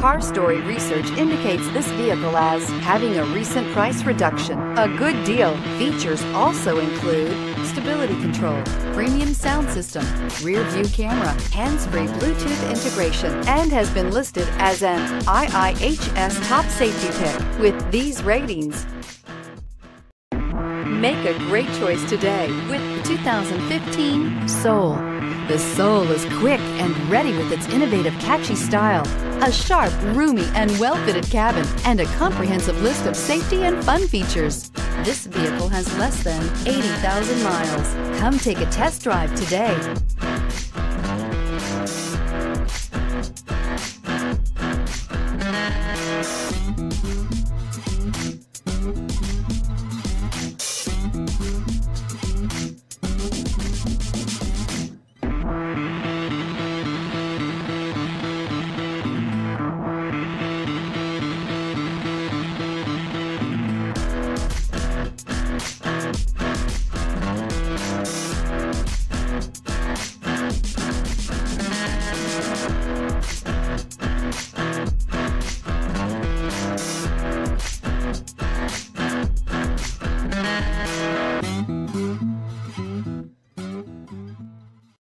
Car Story research indicates this vehicle as having a recent price reduction. A good deal. Features also include stability control, premium sound system, rear view camera, hands-free Bluetooth integration, and has been listed as an IIHS top safety pick. With these ratings, make a great choice today with the 2015 Soul. The Soul is quick and ready with its innovative, catchy style, a sharp, roomy, and well-fitted cabin, and a comprehensive list of safety and fun features. This vehicle has less than 80,000 miles. Come take a test drive today.